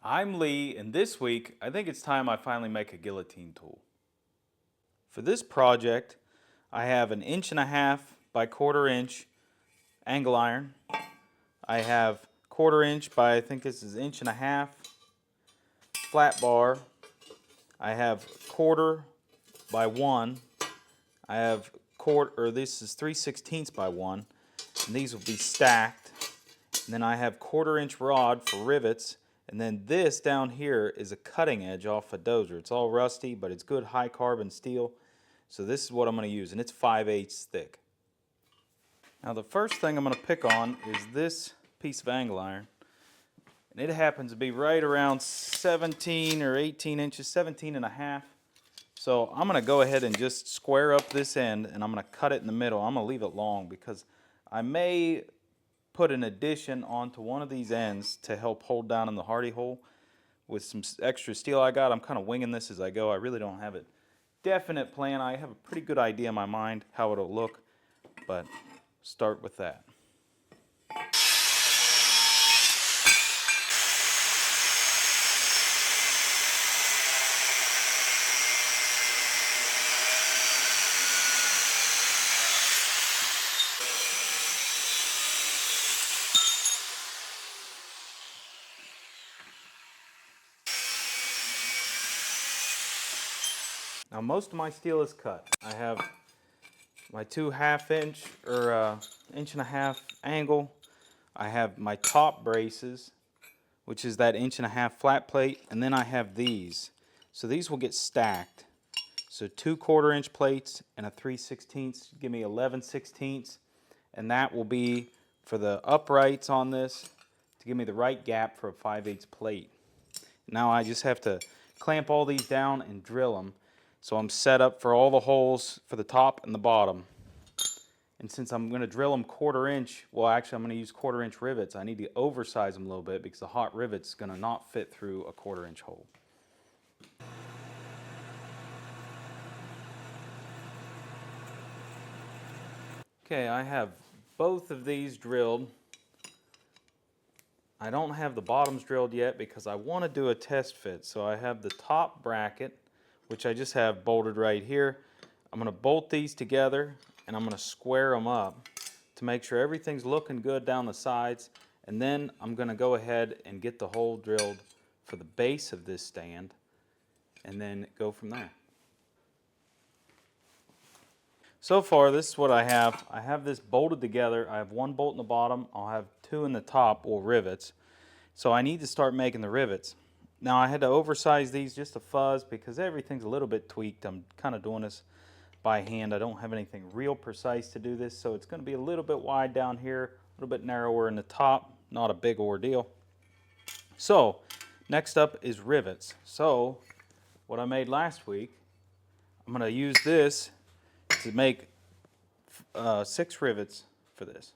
I'm Lee, and this week I think it's time I finally make a guillotine tool. For this project, I have an 1.5 inch by 1/4 inch angle iron. I have 1/4 inch by, I think this is 1.5 inch flat bar. I have 1/4 by 1. I have this is 3/16 by 1, and these will be stacked. And then I have 1/4 inch rod for rivets. And then this down here is a cutting edge off a dozer. It's all rusty, but it's good high carbon steel. So this is what I'm going to use, and it's 5/8 thick. Now the first thing I'm going to pick on is this piece of angle iron. And it happens to be right around 17 or 18 inches, 17.5. So I'm going to go ahead and just square up this end, and I'm going to cut it in the middle. I'm going to leave it long because I may put an addition onto one of these ends to help hold down in the hardy hole with some extra steel I got. I'm kind of winging this as I go. I really don't have a definite plan. I have a pretty good idea in my mind how it'll look, but start with that. Now most of my steel is cut. I have my 2 1/2 inch or 1.5 inch angle. I have my top braces, which is that 1.5 inch flat plate, and then I have these. So these will get stacked. So 2 1/4 inch plates and a 3/16, give me 11/16, and that will be for the uprights on this to give me the right gap for a 5/8 plate. Now I just have to clamp all these down and drill them. So I'm set up for all the holes for the top and the bottom. And since I'm going to drill them 1/4 inch, well actually I'm going to use 1/4 inch rivets. I need to oversize them a little bit because the hot rivet's going to not fit through a 1/4 inch hole. Okay, I have both of these drilled. I don't have the bottoms drilled yet because I want to do a test fit. So I have the top bracket, which I just have bolted right here. I'm going to bolt these together and I'm going to square them up to make sure everything's looking good down the sides, and then I'm going to go ahead and get the hole drilled for the base of this stand and then go from there. So far this is what I have. I have this bolted together. I have 1 bolt in the bottom. I'll have 2 in the top, or rivets. So I need to start making the rivets. Now I had to oversize these just a fuzz because everything's a little bit tweaked. I'm kind of doing this by hand. I don't have anything real precise to do this, so it's going to be a little bit wide down here, a little bit narrower in the top. Not a big ordeal. So next up is rivets. So what I made last week, I'm going to use this to make 6 rivets for this.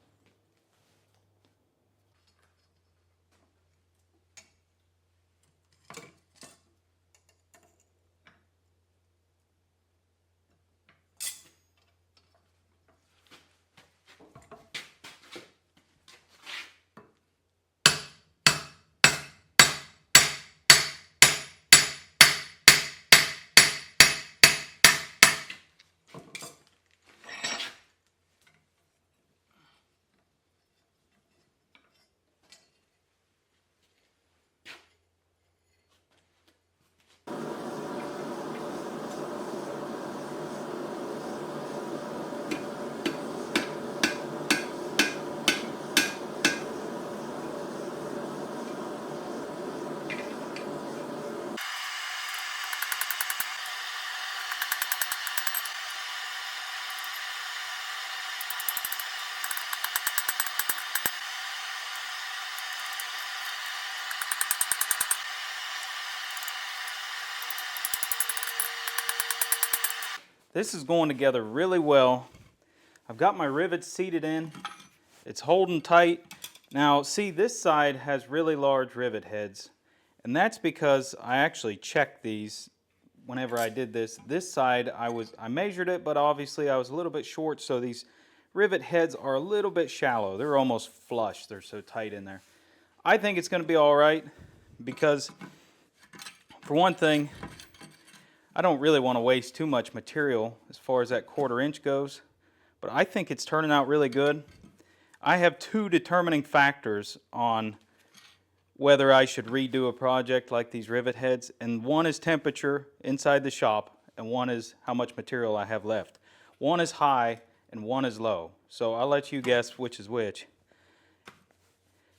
This is going together really well. I've got my rivets seated in. It's holding tight. Now see, this side has really large rivet heads, and that's because I actually checked these whenever I did this. This side I measured it, but obviously I was a little bit short, so these rivet heads are a little bit shallow. They're almost flush. They're so tight in there. I think it's going to be all right. because for one thing, I don't really want to waste too much material as far as that 1/4 inch goes, but I think it's turning out really good. I have two determining factors on whether I should redo a project like these rivet heads, and one is temperature inside the shop, and one is how much material I have left. One is high and one is low, so I'll let you guess which is which.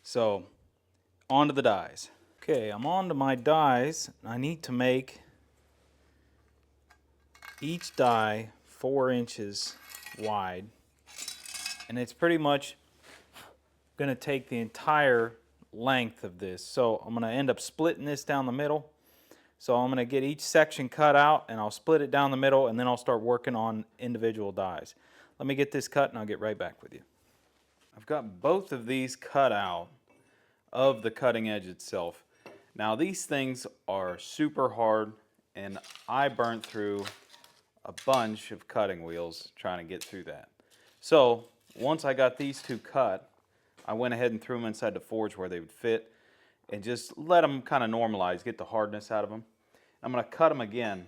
So, on to the dies. Okay, I'm on to my dies. I need to make each die 4 inches wide, and it's pretty much going to take the entire length of this. So I'm going to end up splitting this down the middle. So I'm going to get each section cut out and I'll split it down the middle, and then I'll start working on individual dies. Let me get this cut and I'll get right back with you. I've got both of these cut out of the cutting edge itself. Now these things are super hard, and I burnt through a bunch of cutting wheels trying to get through that. So once I got these two cut, I went ahead and threw them inside the forge where they would fit and just let them kind of normalize, get the hardness out of them. I'm going to cut them again.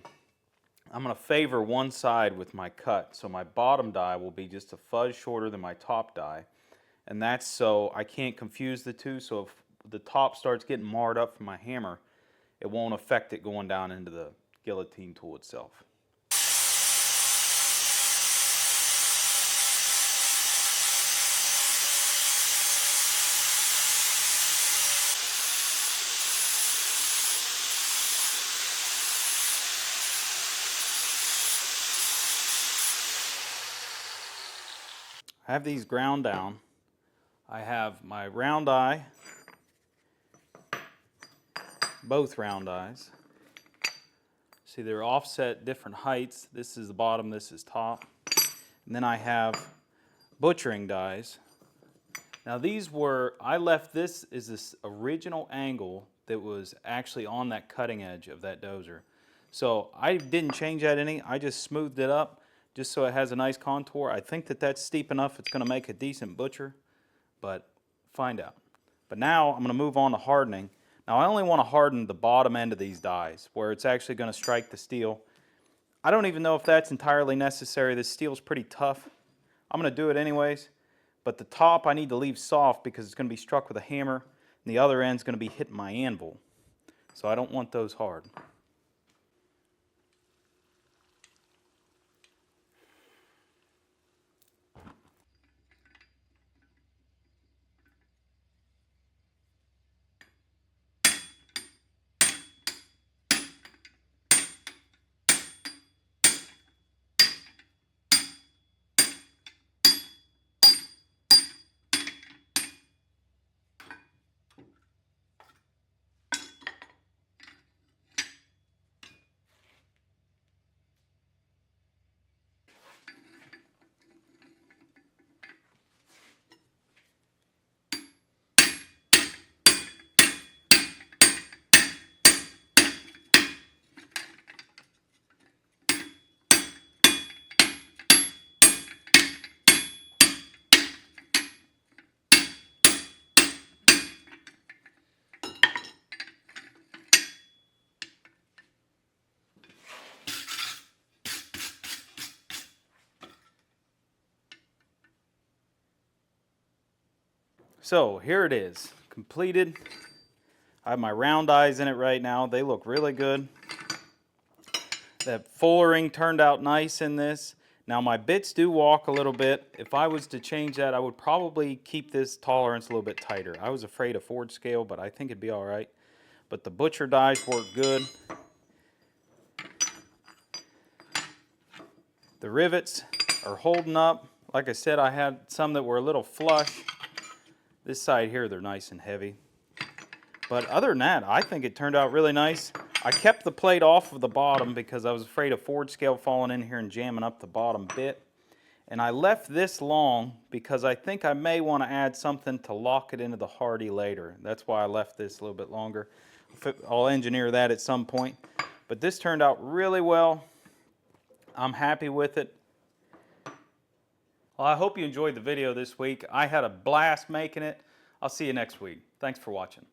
I'm going to favor one side with my cut, so my bottom die will be just a fuzz shorter than my top die, and that's so I can't confuse the two, so if the top starts getting marred up from my hammer, it won't affect it going down into the guillotine tool itself. I have these ground down. I have my round die, both round dies. See, they're offset different heights. This is the bottom, this is top. And then I have butchering dies. Now these were, I left this as this original angle that was actually on that cutting edge of that dozer. So I didn't change that any, I just smoothed it up just so it has a nice contour. I think that that's steep enough, it's going to make a decent butcher, but find out. But now I'm going to move on to hardening. Now I only want to harden the bottom end of these dies where it's actually going to strike the steel. I don't even know if that's entirely necessary. This steel's pretty tough. I'm going to do it anyways, but the top I need to leave soft because it's going to be struck with a hammer, and the other end's going to be hitting my anvil. So I don't want those hard. So here it is, completed. I have my round dies in it right now. They look really good. That fullering turned out nice in this. Now my bits do walk a little bit. If I was to change that, I would probably keep this tolerance a little bit tighter. I was afraid of forge scale, but I think it'd be all right. But the butcher dies work good. The rivets are holding up. Like I said, I had some that were a little flush. This side here, they're nice and heavy. But other than that, I think it turned out really nice. I kept the plate off of the bottom because I was afraid of forge scale falling in here and jamming up the bottom bit. And I left this long because I think I may want to add something to lock it into the hardy later. That's why I left this a little bit longer. I'll engineer that at some point. But this turned out really well. I'm happy with it. Well, I hope you enjoyed the video this week. I had a blast making it. I'll see you next week. Thanks for watching.